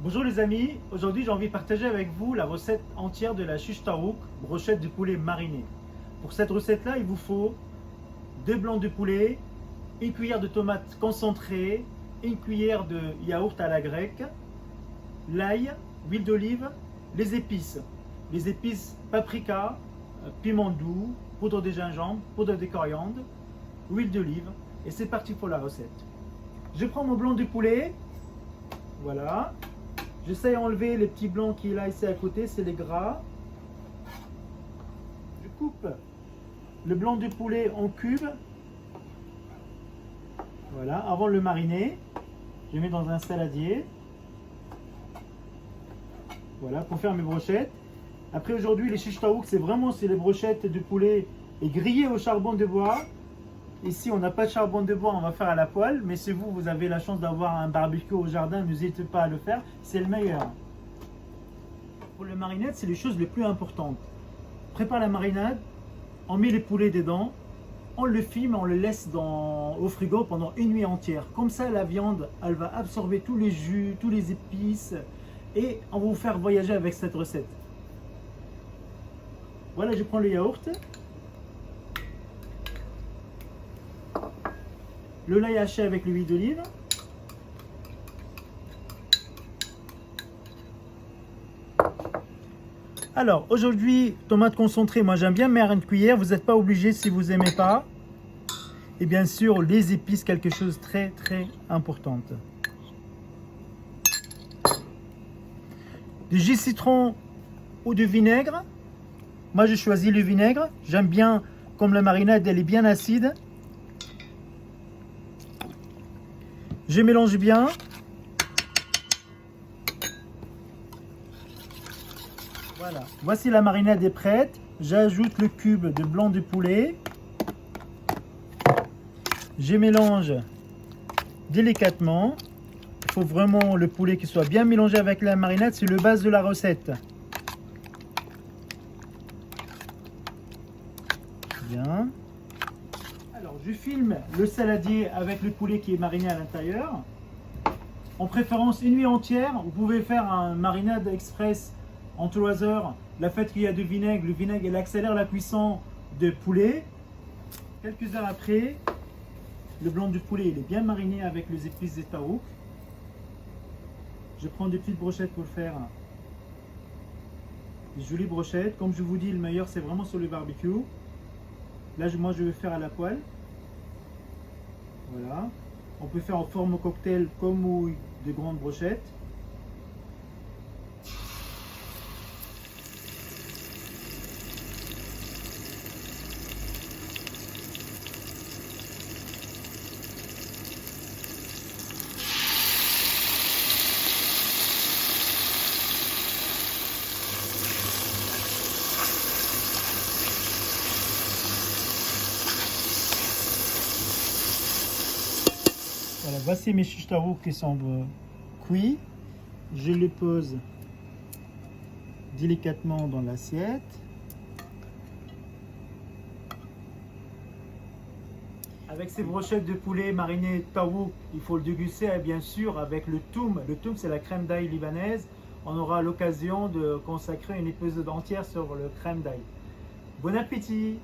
Bonjour les amis, aujourd'hui j'ai envie de partager avec vous la recette entière de la shish taouk, brochette de poulet mariné. Pour cette recette là il vous faut 2 blancs de poulet, une cuillère de tomates concentrée, une cuillère de yaourt à la grecque, l'ail, huile d'olive, les épices paprika, piment doux, poudre de gingembre, poudre de coriandre, huile d'olive et c'est parti pour la recette. Je prends mon blanc de poulet, voilà. J'essaie d'enlever les petits blancs qu'il a ici à côté, c'est les gras. Je coupe le blanc du poulet en cubes. Voilà, avant de le mariner, je mets dans un saladier. Voilà, pour faire mes brochettes. Après aujourd'hui, les shish taouk, c'est les brochettes de poulet et grillées au charbon de bois. Ici, on n'a pas de charbon de bois, on va faire à la poêle. Mais si vous avez la chance d'avoir un barbecue au jardin, n'hésitez pas à le faire. C'est le meilleur. Pour le marinade, c'est les choses les plus importantes. Prépare la marinade, on met les poulets dedans, on le filme, on le laisse au frigo pendant une nuit entière. Comme ça, la viande, elle va absorber tous les jus, tous les épices. Et on va vous faire voyager avec cette recette. Voilà, je prends le yaourt. Le lait haché avec l'huile d'olive. Alors, aujourd'hui, tomate concentrée, moi j'aime bien mettre une cuillère. Vous n'êtes pas obligé si vous n'aimez pas. Et bien sûr, les épices, quelque chose de très important. Du jus de citron ou du vinaigre. Moi, je choisis le vinaigre. J'aime bien, comme la marinade, elle est bien acide. Je mélange bien. Voilà. Voici la marinade est prête. J'ajoute le cube de blanc de poulet. Je mélange délicatement. Il faut vraiment le poulet qui soit bien mélangé avec la marinade. C'est le base de la recette. Bien. Alors, je filme le saladier avec le poulet qui est mariné à l'intérieur. En préférence une nuit entière. Vous pouvez faire un marinade express en 3 heures. La fait qu'il y a du vinaigre, le vinaigre il accélère la cuisson de poulet. Quelques heures après, le blanc du poulet il est bien mariné avec les épices des taouk. Je prends des petites brochettes pour le faire. Des jolies brochettes. Comme je vous dis, le meilleur c'est vraiment sur le barbecue. Là, moi je vais faire à la poêle. Voilà. On peut faire en forme cocktail comme de grandes brochettes. Voilà, voici mes shish taouk qui sont cuits. Je les pose délicatement dans l'assiette. Avec ces brochettes de poulet marinées taouk, il faut le déguster et bien sûr avec le toum. Le toum c'est la crème d'ail libanaise. On aura l'occasion de consacrer une épisode entière sur le crème d'ail. Bon appétit!